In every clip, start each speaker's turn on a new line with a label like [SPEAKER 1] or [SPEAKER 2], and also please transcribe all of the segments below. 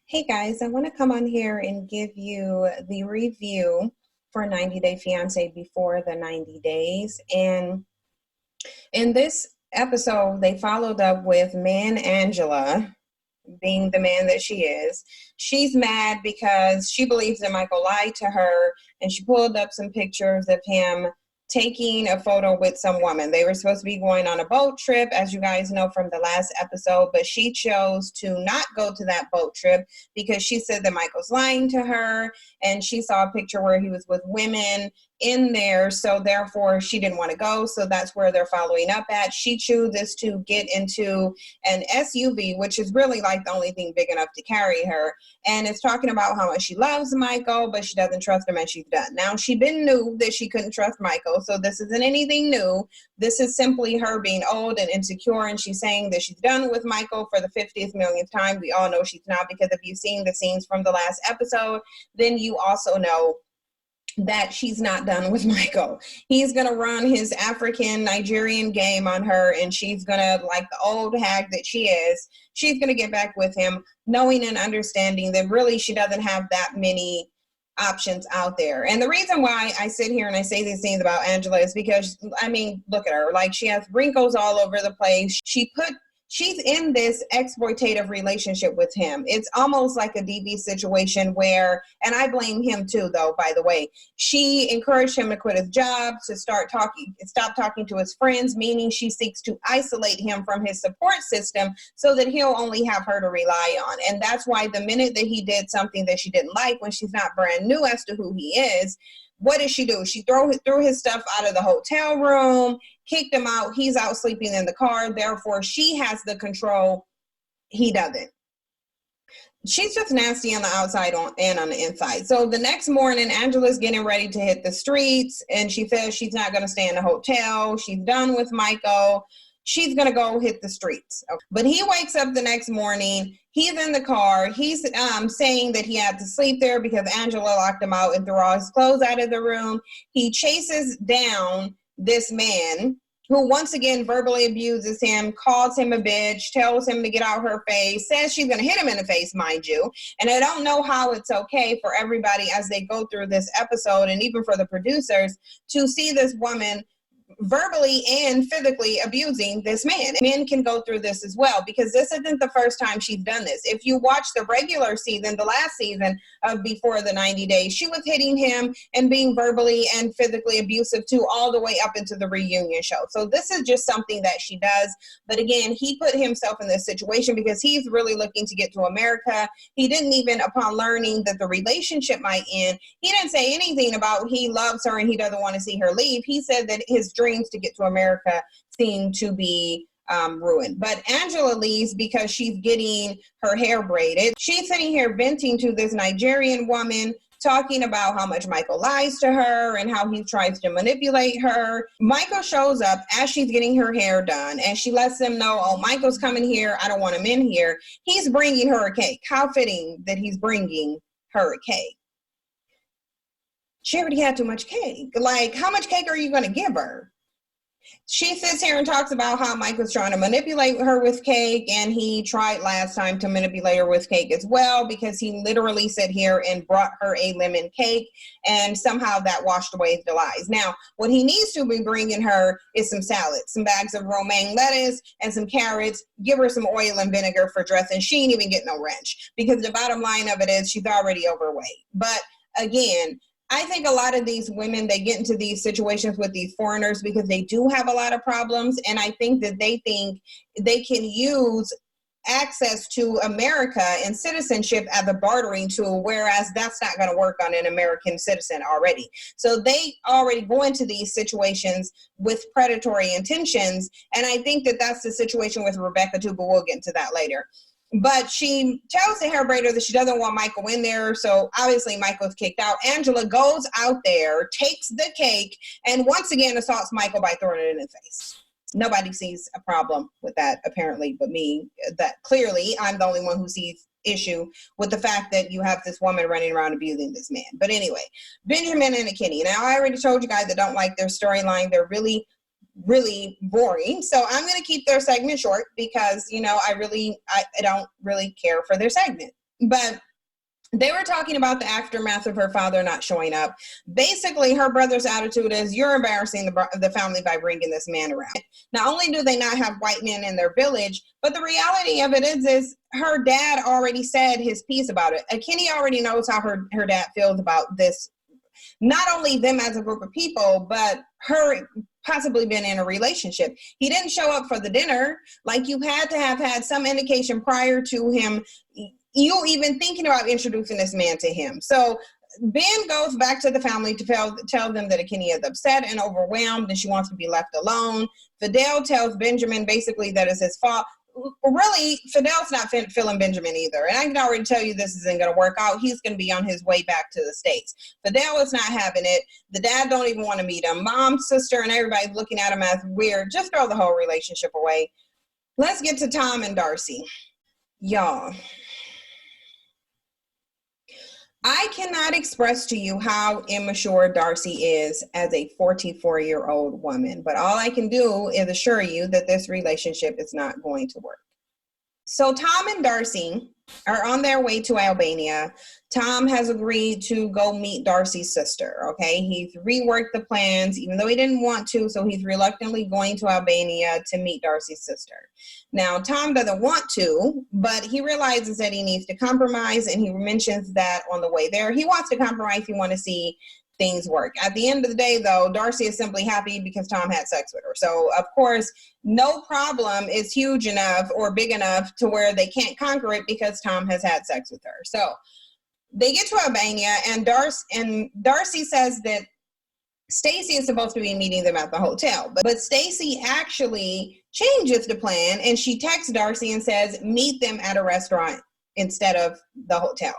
[SPEAKER 1] Hey guys, I want to come on here and give you the review for 90 Day Fiance before the 90 days. And in this episode, they followed up with man Angela, being the man that she is. She's mad because she believes that Michael lied to her, and she pulled up some pictures of him taking a photo with some woman. They were supposed to be going on a boat trip, as you guys know from the last episode, but she chose to not go to that boat trip because she said that Michael's lying to her, and she saw a picture where he was with women in there, so therefore she didn't want to go. So that's where they're following up at. She chooses to get into an SUV, which is really like the only thing big enough to carry her, and it's talking about how much she loves Michael, but she doesn't trust him, and she's done. Now, she been knew that she couldn't trust Michael, so this isn't anything new. This is simply her being old and insecure, and she's saying that she's done with Michael for the 50th millionth time. We all know she's not, because if you've seen the scenes from the last episode, then you also know that she's not done with Michael. He's going to run his African Nigerian game on her, and she's going to, like the old hag that she is, she's going to get back with him, knowing and understanding that really she doesn't have that many options out there. And the reason why I sit here and I say these things about Angela is because, I mean, look at her. Like, she has wrinkles all over the place. She's in this exploitative relationship with him. It's almost like a DV situation where, and I blame him too, though, by the way, she encouraged him to quit his job, to stop talking to his friends, meaning she seeks to isolate him from his support system so that he'll only have her to rely on. And that's why the minute that he did something that she didn't like, when she's not brand new as to who he is, what did she do? She threw his stuff out of the hotel room, kicked him out. He's out sleeping in the car. Therefore, she has the control. He doesn't. She's just nasty on the outside and on the inside. So the next morning, Angela's getting ready to hit the streets, and she says she's not going to stay in the hotel. She's done with Michael. She's going to go hit the streets. But he wakes up the next morning. He's in the car. He's saying that he had to sleep there because Angela locked him out and threw all his clothes out of the room. He chases down this man who once again verbally abuses him, calls him a bitch, tells him to get out her face, says she's going to hit him in the face, mind you. And I don't know how it's okay for everybody as they go through this episode, and even for the producers, to see this woman verbally and physically abusing this man. Men can go through this as well, because this isn't the first time she's done this. If you watch the regular season, the last season of Before the 90 Days, she was hitting him and being verbally and physically abusive too, all the way up into the reunion show. So this is just something that she does. But again, he put himself in this situation because he's really looking to get to America. He didn't even, upon learning that the relationship might end, he didn't say anything about he loves her and he doesn't want to see her leave. He said that his dreams to get to America seem to be ruined. But Angela leaves because she's getting her hair braided. She's sitting here venting to this Nigerian woman, talking about how much Michael lies to her and how he tries to manipulate her. Michael shows up as she's getting her hair done, and she lets them know, oh, Michael's coming here. I don't want him in here. He's bringing her a cake. How fitting that he's bringing her a cake. She already had too much cake. Like, how much cake are you going to give her? She sits here and talks about how Michael's trying to manipulate her with cake, and he tried last time to manipulate her with cake as well, because he literally sat here and brought her a lemon cake, and somehow that washed away the lies. Now, what he needs to be bringing her is some salad, some bags of romaine lettuce and some carrots. Give her some oil and vinegar for dressing. She ain't even getting no ranch, because the bottom line of it is she's already overweight. But again, I think a lot of these women, they get into these situations with these foreigners because they do have a lot of problems. And I think that they think they can use access to America and citizenship as a bartering tool, whereas that's not going to work on an American citizen already. So they already go into these situations with predatory intentions. And I think that that's the situation with Rebecca too, but we'll get into that later. But she tells the hair braider that she doesn't want Michael in there. So obviously Michael's kicked out. Angela goes out there, takes the cake, and once again assaults Michael by throwing it in his face. Nobody sees a problem with that, apparently, but me. That clearly I'm the only one who sees issue with the fact that you have this woman running around abusing this man. But anyway, Benjamin and Kenny. Now, I already told you guys that don't like their storyline. They're really boring. So I'm going to keep their segment short because, you know, I don't really care for their segment. But they were talking about the aftermath of her father not showing up. Basically, her brother's attitude is, you're embarrassing the family by bringing this man around. Not only do they not have white men in their village, but the reality of it is her dad already said his piece about it. Kenny already knows how her dad feels about this. Not only them as a group of people, but her possibly been in a relationship. He didn't show up for the dinner. Like, you had to have had some indication prior to him, you even thinking about introducing this man to him. So Ben goes back to the family to tell them that Kenny is upset and overwhelmed and she wants to be left alone. Fidel tells Benjamin basically that it's his fault. Really, Fidel's not feeling Benjamin either. And I can already tell you this isn't going to work out. He's going to be on his way back to the States. Fidel is not having it. The dad don't even want to meet him. Mom, sister, and everybody looking at him as weird. Just throw the whole relationship away. Let's get to Tom and Darcy. Y'all, I cannot express to you how immature Darcy is as a 44-year-old woman, but all I can do is assure you that this relationship is not going to work. So Tom and Darcy are on their way to Albania. Tom has agreed to go meet Darcy's sister, okay? He's reworked the plans, even though he didn't want to, so he's reluctantly going to Albania to meet Darcy's sister. Now, Tom doesn't want to, but he realizes that he needs to compromise, and he mentions that on the way there. He wants to compromise. He wants to see things work. At the end of the day, though, Darcy is simply happy because Tom had sex with her. So, of course, no problem is huge enough or big enough to where they can't conquer it because Tom has had sex with her. So they get to Albania, and Darcy says that Stacy is supposed to be meeting them at the hotel, but Stacy actually changes the plan, and she texts Darcy and says, meet them at a restaurant instead of the hotel.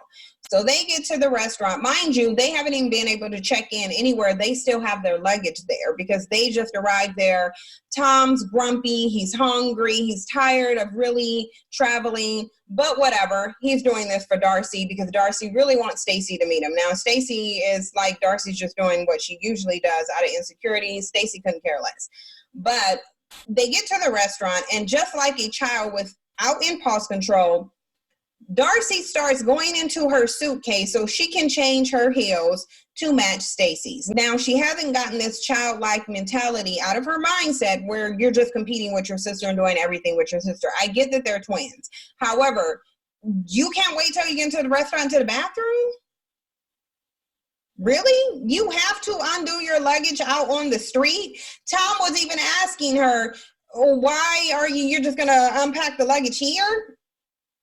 [SPEAKER 1] So they get to the restaurant. Mind you, they haven't even been able to check in anywhere. They still have their luggage there because they just arrived there. Tom's grumpy. He's hungry. He's tired of really traveling, but whatever. He's doing this for Darcy because Darcy really wants Stacy to meet him. Now, Stacy is like, Darcy's just doing what she usually does out of insecurity. Stacy couldn't care less. But they get to the restaurant, and just like a child without impulse control, Darcy starts going into her suitcase so she can change her heels to match Stacy's. Now, she hasn't gotten this childlike mentality out of her mindset where you're just competing with your sister and doing everything with your sister. I get that they're twins. However, you can't wait till you get into the restaurant to the bathroom? Really? You have to undo your luggage out on the street? Tom was even asking her, why are you're just going to unpack the luggage here?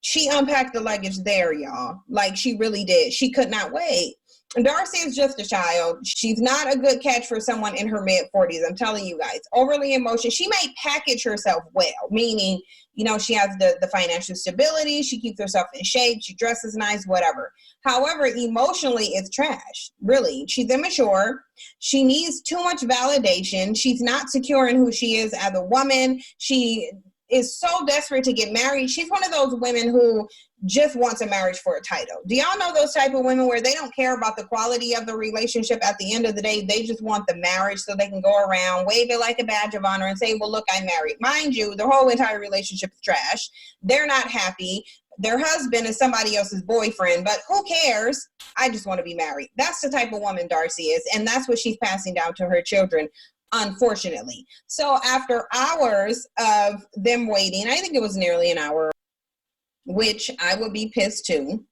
[SPEAKER 1] She unpacked the luggage there, y'all. Like, she really did. She could not wait. Darcy is just a child. She's not a good catch for someone in her mid-40s. I'm telling you guys. Overly emotional. She may package herself well, meaning, you know, she has the financial stability. She keeps herself in shape. She dresses nice, whatever. However, emotionally, it's trash. Really. She's immature. She needs too much validation. She's not secure in who she is as a woman. She is so desperate to get married. She's one of those women who just wants a marriage for a title. Do y'all know those type of women where they don't care about the quality of the relationship? At the end of the day, they just want the marriage so they can go around, wave it like a badge of honor and say, well, look, I'm married. Mind you, the whole entire relationship is trash. They're not happy. Their husband is somebody else's boyfriend, but who cares? I just want to be married. That's the type of woman Darcy is, and that's what she's passing down to her children, unfortunately. So after hours of them waiting, I think it was nearly an hour, which I would be pissed too,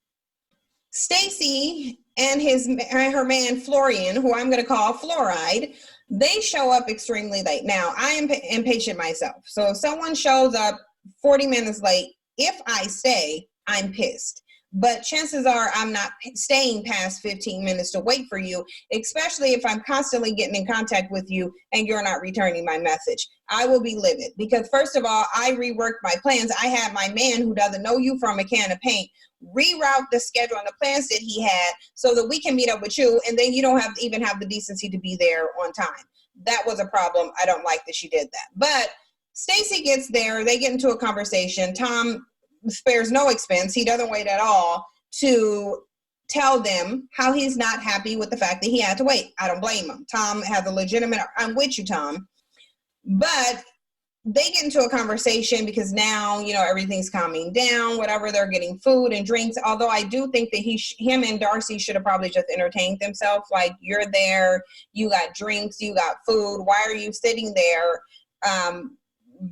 [SPEAKER 1] Stacy and her man Florian, who I'm going to call Fluoride, they show up extremely late. Now, I am impatient myself. So if someone shows up 40 minutes late, if I stay, I'm pissed. But chances are I'm not staying past 15 minutes to wait for you, especially if I'm constantly getting in contact with you and you're not returning my message. I will be livid because, first of all, I reworked my plans. I had my man, who doesn't know you from a can of paint, reroute the schedule and the plans that he had so that we can meet up with you, and then you don't even have the decency to be there on time. That was a problem. I don't like that she did that. But Stacy gets there. They get into a conversation. Tom spares no expense. He doesn't wait at all to tell them how he's not happy with the fact that he had to wait. I don't blame him. Tom has a legitimate, I'm with you, Tom. But they get into a conversation because now, you know, everything's calming down, whatever, they're getting food and drinks. Although I do think that him and Darcy should have probably just entertained themselves. Like, you're there, you got drinks, you got food. Why are you sitting there,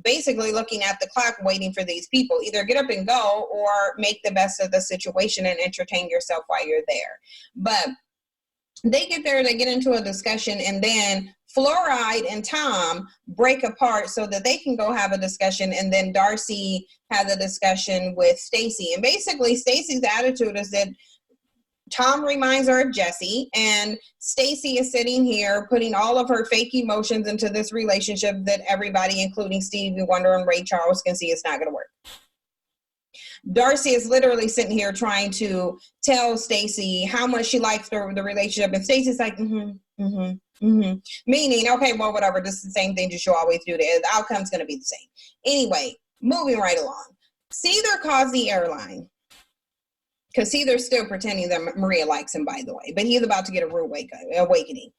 [SPEAKER 1] basically looking at the clock, waiting for these people? Either get up and go or make the best of the situation and entertain yourself while you're there. But they get there, they get into a discussion, and then Fluoride and Tom break apart so that they can go have a discussion, and then Darcy has a discussion with Stacy. And basically Stacy's attitude is that Tom reminds her of Jesse, and Stacy is sitting here putting all of her fake emotions into this relationship that everybody, including Stevie Wonder and Ray Charles, can see it's not going to work. Darcy is literally sitting here trying to tell Stacy how much she likes the relationship, and Stacy's like, meaning, okay, well, whatever, this is the same thing that you always do. The outcome's going to be the same. Anyway, moving right along. Seether calls the airline, because Seether's still pretending that Maria likes him, by the way, but he's about to get a rude awakening,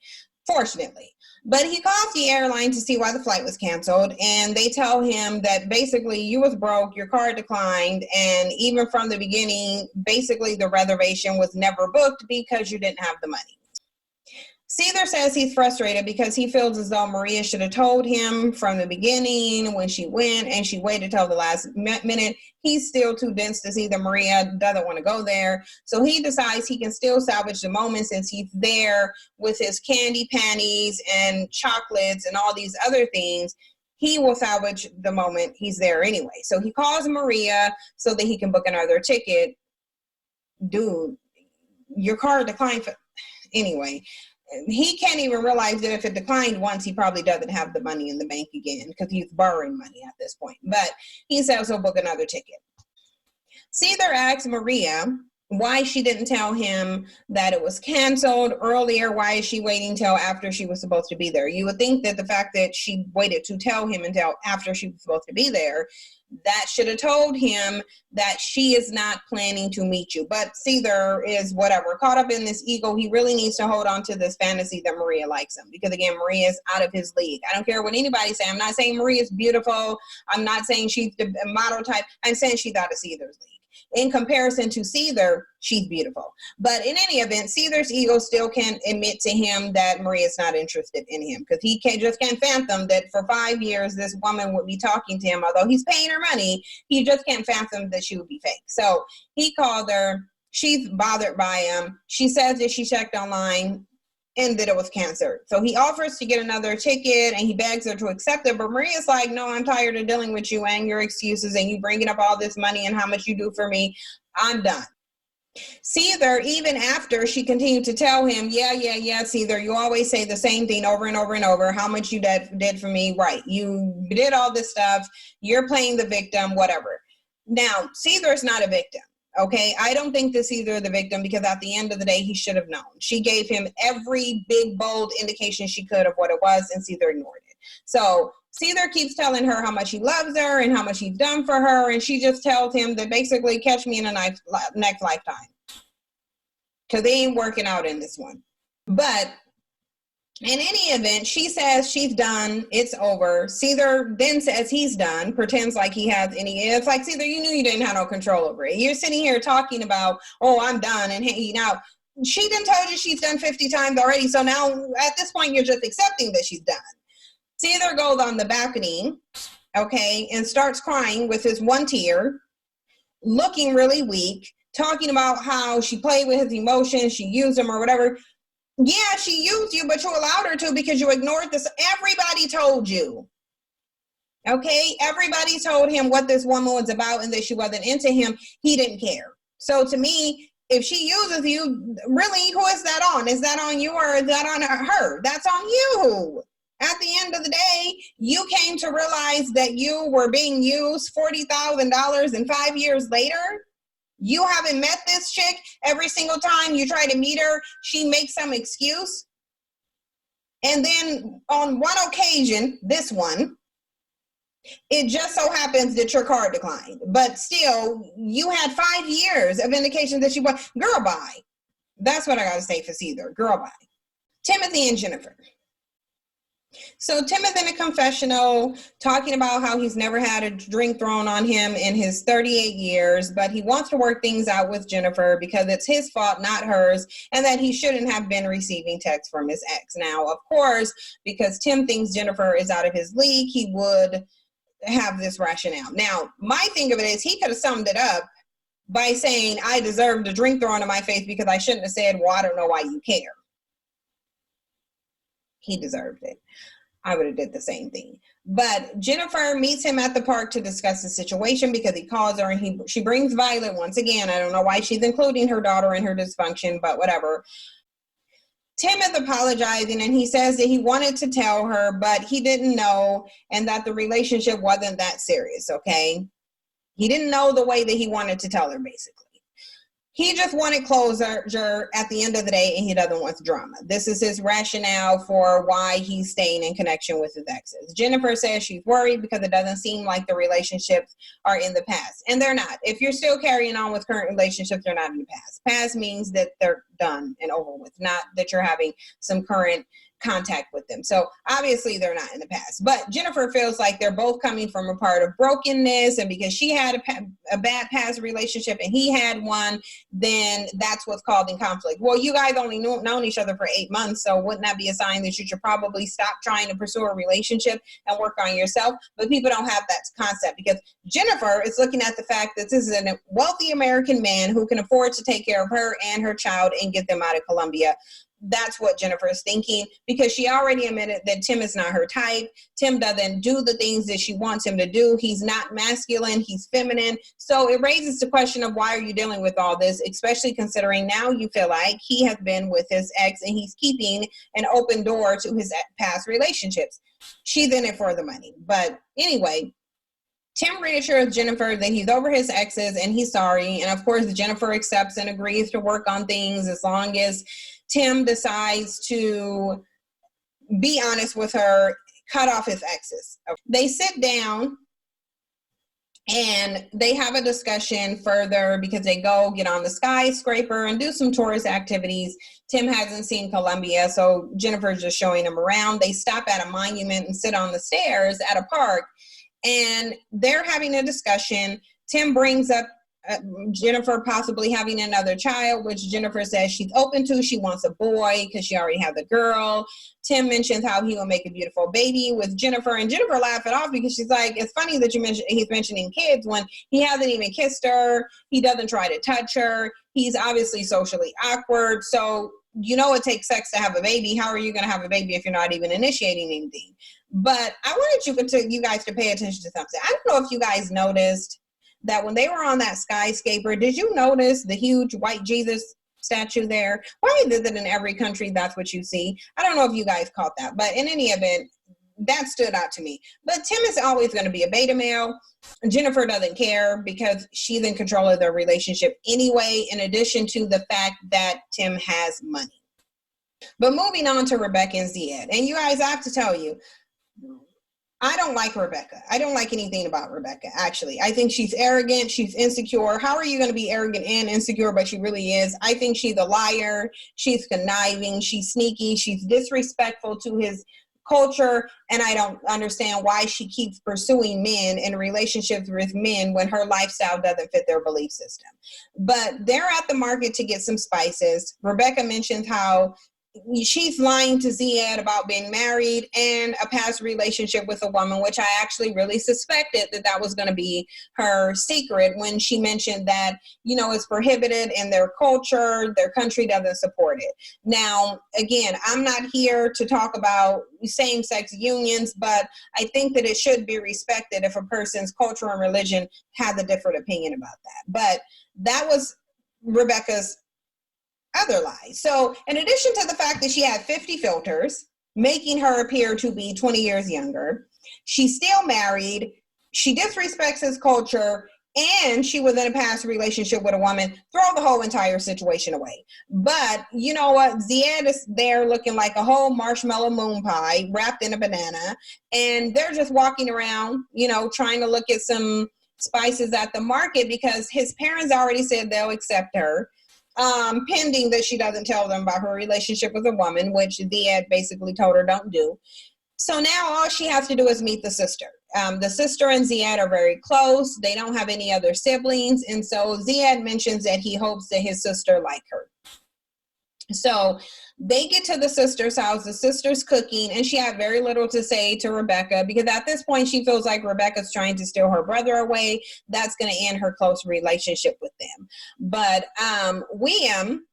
[SPEAKER 1] fortunately. But he calls the airline to see why the flight was canceled, and they tell him that basically you was broke, your card declined, and even from the beginning, basically the reservation was never booked because you didn't have the money. Seether says he's frustrated because he feels as though Maria should have told him from the beginning when she went, and she waited till the last minute. He's still too dense to see that Maria doesn't want to go there. So he decides he can still salvage the moment since he's there with his candy panties and chocolates and all these other things. He will salvage the moment he's there anyway. So he calls Maria so that he can book another ticket. Dude, your card declined. Anyway, he can't even realize that if it declined once, he probably doesn't have the money in the bank again because he's borrowing money at this point. But he says he'll book another ticket. Seether asks Maria why she didn't tell him that it was canceled earlier. Why is she waiting till after she was supposed to be there? You would think that the fact that she waited to tell him until after she was supposed to be there, that should have told him that she is not planning to meet you. But Seether is whatever, caught up in this ego. He really needs to hold on to this fantasy that Maria likes him, because again, Maria is out of his league. I don't care what anybody say. I'm not saying Maria is beautiful. I'm not saying she's the model type. I'm saying she's out of Seether's league. In comparison to Seether, she's beautiful. But in any event, Seether's ego still can admit to him that Maria's not interested in him, because he can't fathom that for 5 years this woman would be talking to him. Although he's paying her money, he just can't fathom that she would be fake. So he called her. She's bothered by him. She says that she checked online and that it was canceled. So he offers to get another ticket, and he begs her to accept it. But Maria's like, no, I'm tired of dealing with you and your excuses and you bringing up all this money and how much you do for me. I'm done. Seether, even after she continued to tell him, yeah, Seether, you always say the same thing over and over and over, how much you did for me. Right. You did all this stuff. You're playing the victim, whatever. Now, Seether is not a victim. Okay, I don't think this either the victim, because at the end of the day, he should have known. She gave him every big, bold indication she could of what it was, and Seether ignored it. So Seether keeps telling her how much he loves her and how much he's done for her, and she just tells him that basically, catch me in a next lifetime, because they ain't working out in this one. But in any event, she says she's done, it's over. Seether then says he's done, pretends like he has any. It's like, Seether, you knew you didn't have no control over it. You're sitting here talking about, oh, I'm done and hanging out. She done told you she's done 50 times already. So now at this point, you're just accepting that she's done. Seether goes on the balcony, okay, and starts crying with his one tear, looking really weak, talking about how she played with his emotions, she used him or whatever. Yeah, she used you, but you allowed her to because you ignored this. Everybody told you. Okay? Everybody told him what this woman was about and that she wasn't into him. He didn't care. So to me, if she uses you, really, who is that on? Is that on you or is that on her? That's on you. At the end of the day, you came to realize that you were being used $40,000 and 5 years later. You haven't met this chick. Every single time you try to meet her, she makes some excuse. And then on one occasion, this one, it just so happens that your card declined. But still, you had 5 years of indication that she was, girl, bye. That's what I got to say for Seether. Girl, bye. Timothy and Jennifer. So Tim is in a confessional talking about how he's never had a drink thrown on him in his 38 years, but he wants to work things out with Jennifer because it's his fault, not hers, and that he shouldn't have been receiving texts from his ex. Now, of course, because Tim thinks Jennifer is out of his league, he would have this rationale. Now, my thing of it is he could have summed it up by saying, I deserved a drink thrown in my face because I shouldn't have said, well, I don't know why you care. He deserved it. I would have did the same thing. But Jennifer meets him at the park to discuss the situation because he calls her and she brings Violet once again. I don't know why she's including her daughter in her dysfunction, but whatever. Tim is apologizing and he says that he wanted to tell her, but he didn't know and that the relationship wasn't that serious, okay? He didn't know the way that he wanted to tell her, basically. He just wanted closure at the end of the day, and he doesn't want drama. This is his rationale for why he's staying in connection with his exes. Jennifer says she's worried because it doesn't seem like the relationships are in the past. And they're not. If you're still carrying on with current relationships, they're not in the past. Past means that they're done and over with, not that you're having some current contact with them. So obviously they're not in the past, but Jennifer feels like they're both coming from a part of brokenness, and because she had a bad past relationship and he had one, then that's what's causing conflict. Well, you guys only known each other for 8 months, so wouldn't that be a sign that you should probably stop trying to pursue a relationship and work on yourself? But people don't have that concept because Jennifer is looking at the fact that this is a wealthy American man who can afford to take care of her and her child and get them out of Colombia. That's what Jennifer is thinking, because she already admitted that Tim is not her type. Tim doesn't do the things that she wants him to do. He's not masculine, he's feminine. So it raises the question of, why are you dealing with all this, especially considering now you feel like he has been with his ex and he's keeping an open door to his past relationships. She's in it for the money. But anyway, Tim reassures Jennifer that he's over his exes and he's sorry. And of course, Jennifer accepts and agrees to work on things as long as Tim decides to be honest with her, cut off his exes. They sit down and they have a discussion further because they go get on the skyscraper and do some tourist activities. Tim hasn't seen Colombia, so Jennifer's just showing him around. They stop at a monument and sit on the stairs at a park, and they're having a discussion. Tim brings up Jennifer possibly having another child, which Jennifer says she's open to. She wants a boy because she already has a girl. Tim mentions how he will make a beautiful baby with Jennifer, and Jennifer laughed it off because she's like, it's funny that he's mentioning kids when he hasn't even kissed her. He doesn't try to touch her. He's obviously socially awkward. So you know it takes sex to have a baby. How are you going to have a baby if you're not even initiating anything? But I wanted you guys to pay attention to something. I don't know if you guys noticed that when they were on that skyscraper, did you notice the huge white Jesus statue there? Why is it in every country that's what you see? I don't know if you guys caught that, but in any event, that stood out to me. But Tim is always going to be a beta male. Jennifer doesn't care because she's in control of their relationship anyway, in addition to the fact that Tim has money. But moving on to Rebecca and Ziad. And you guys, I have to tell you, I don't like Rebecca. I don't like anything about Rebecca, actually. I think she's arrogant. She's insecure. How are you going to be arrogant and insecure, but she really is? I think she's a liar. She's conniving. She's sneaky. She's disrespectful to his culture. And I don't understand why she keeps pursuing men in relationships with men when her lifestyle doesn't fit their belief system. But they're at the market to get some spices. Rebecca mentioned how she's lying to Ziad about being married and a past relationship with a woman, which I actually really suspected that was going to be her secret when she mentioned that, you know, it's prohibited in their culture, their country doesn't support it. Now, again, I'm not here to talk about same-sex unions, but I think that it should be respected if a person's culture and religion has a different opinion about that. But that was Rebecca's other lies. So in addition to the fact that she had 50 filters, making her appear to be 20 years younger, she's still married, she disrespects his culture, and she was in a past relationship with a woman. Throw the whole entire situation away. But you know what? Ziad is there looking like a whole marshmallow moon pie wrapped in a banana, and they're just walking around, you know, trying to look at some spices at the market because his parents already said they'll accept her. Pending that she doesn't tell them about her relationship with a woman, which Ziad basically told her don't do. So now all she has to do is meet the sister. The sister and Ziad are very close. They don't have any other siblings. And so Ziad mentions that he hopes that his sister like her. So they get to the sister's house. The sister's cooking, and she had very little to say to Rebecca because at this point she feels like Rebecca's trying to steal her brother away. That's going to end her close relationship with them. But William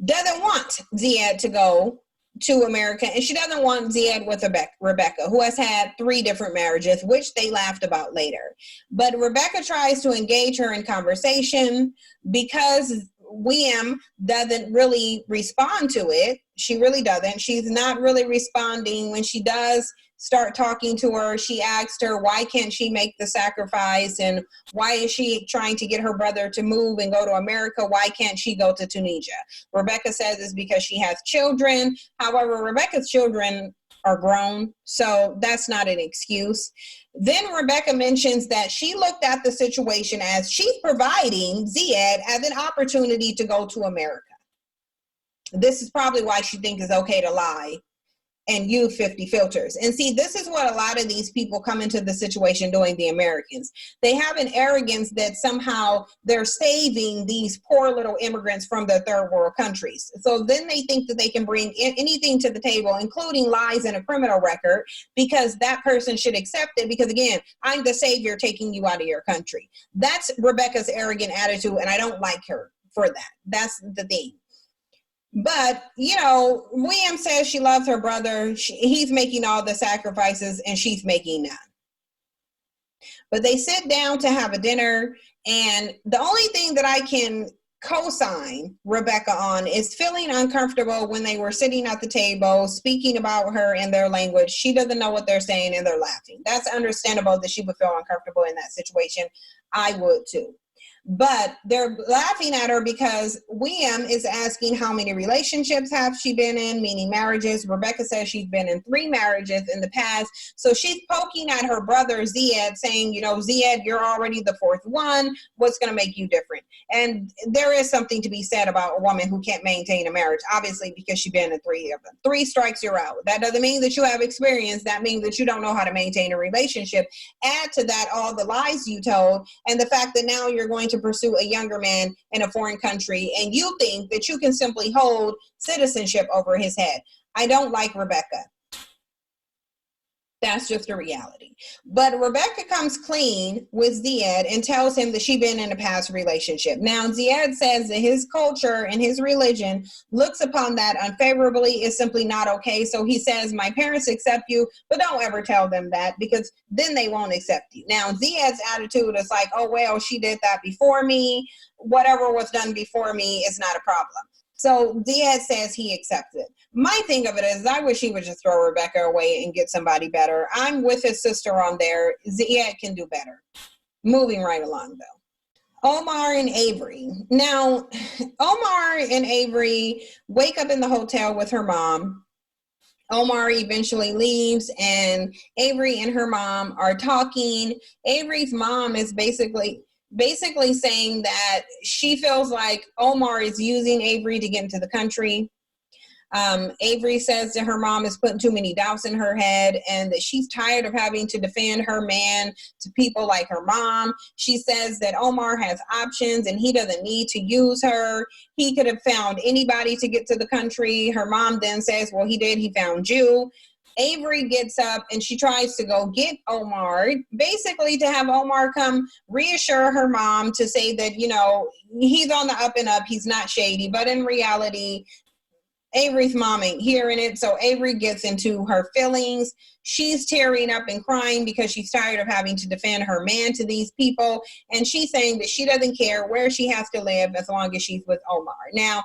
[SPEAKER 1] doesn't want Ziad to go to America, and she doesn't want Ziad with Rebecca, who has had 3 different marriages, which they laughed about later. But Rebecca tries to engage her in conversation because William doesn't really respond to it. She really doesn't. She's not really responding. When she does start talking to her, she asked her, why can't she make the sacrifice? And why is she trying to get her brother to move and go to America? Why can't she go to Tunisia? Rebecca says it's because she has children. However, Rebecca's children are grown, so that's not an excuse. Then Rebecca mentions that she looked at the situation as she's providing Ziad as an opportunity to go to America. This is probably why she thinks it's okay to lie and use 50 filters. And see, this is what a lot of these people come into the situation doing, the Americans. They have an arrogance that somehow they're saving these poor little immigrants from the third world countries. So then they think that they can bring anything to the table, including lies and a criminal record, because that person should accept it because, again, I'm the savior taking you out of your country. That's Rebecca's arrogant attitude, and I don't like her for that. That's the thing. But, you know, William says she loves her brother. He's making all the sacrifices and she's making none. But they sit down to have a dinner. And the only thing that I can co-sign Rebecca on is feeling uncomfortable when they were sitting at the table, speaking about her in their language. She doesn't know what they're saying and they're laughing. That's understandable that she would feel uncomfortable in that situation. I would too. But they're laughing at her because William is asking how many relationships have she been in, meaning marriages. Rebecca says she's been in 3 marriages in the past. So she's poking at her brother, Ziad, saying, you know, Ziad, you're already the 4th one. What's going to make you different? And there is something to be said about a woman who can't maintain a marriage, obviously, because she's been in 3 of them. 3 strikes, you're out. That doesn't mean that you have experience. That means that you don't know how to maintain a relationship. Add to that all the lies you told and the fact that now you're going to pursue a younger man in a foreign country and you think that you can simply hold citizenship over his head. I don't like Rebecca. That's just a reality. But Rebecca comes clean with Ziad and tells him that she's been in a past relationship. Now, Ziad says that his culture and his religion looks upon that unfavorably. It's simply not okay. So he says, my parents accept you, but don't ever tell them that because then they won't accept you. Now, Ziad's attitude is like, oh, well, she did that before me. Whatever was done before me is not a problem. So Ziad says he accepts it. My thing of it is I wish he would just throw Rebecca away and get somebody better. I'm with his sister on there. Ziad can do better. Moving right along, though. Omar and Avery. Now, Omar and Avery wake up in the hotel with her mom. Omar eventually leaves and Avery and her mom are talking. Avery's mom is basically saying that she feels like Omar is using Avery to get into the country. Avery says that her mom is putting too many doubts in her head and that she's tired of having to defend her man to people like her mom. She says that Omar has options and he doesn't need to use her. He could have found anybody to get to the country. Her mom then says, well, he did. He found you. Avery gets up and she tries to go get Omar, basically to have Omar come reassure her mom to say that, you know, he's on the up and up. He's not shady. But in reality, Avery's mom ain't hearing it. So Avery gets into her feelings. She's tearing up and crying because she's tired of having to defend her man to these people. And she's saying that she doesn't care where she has to live as long as she's with Omar. Now,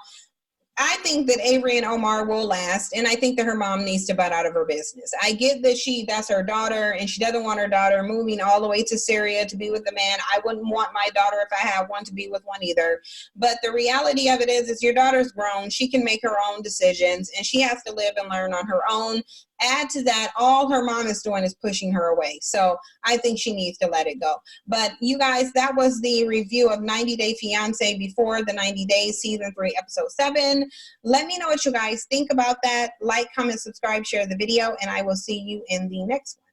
[SPEAKER 1] I think that Avery and Omar will last, and I think that her mom needs to butt out of her business. I get that that's her daughter, and she doesn't want her daughter moving all the way to Syria to be with a man. I wouldn't want my daughter, if I have one, to be with one either. But the reality of it is your daughter's grown. She can make her own decisions, and she has to live and learn on her own. add to that, all her mom is doing is pushing her away. So I think she needs to let it go. But you guys, that was the review of 90 Day Fiance before the 90 days, season 3, episode 7. Let me know what you guys think about that. Like, comment, subscribe, share the video, and I will see you in the next one.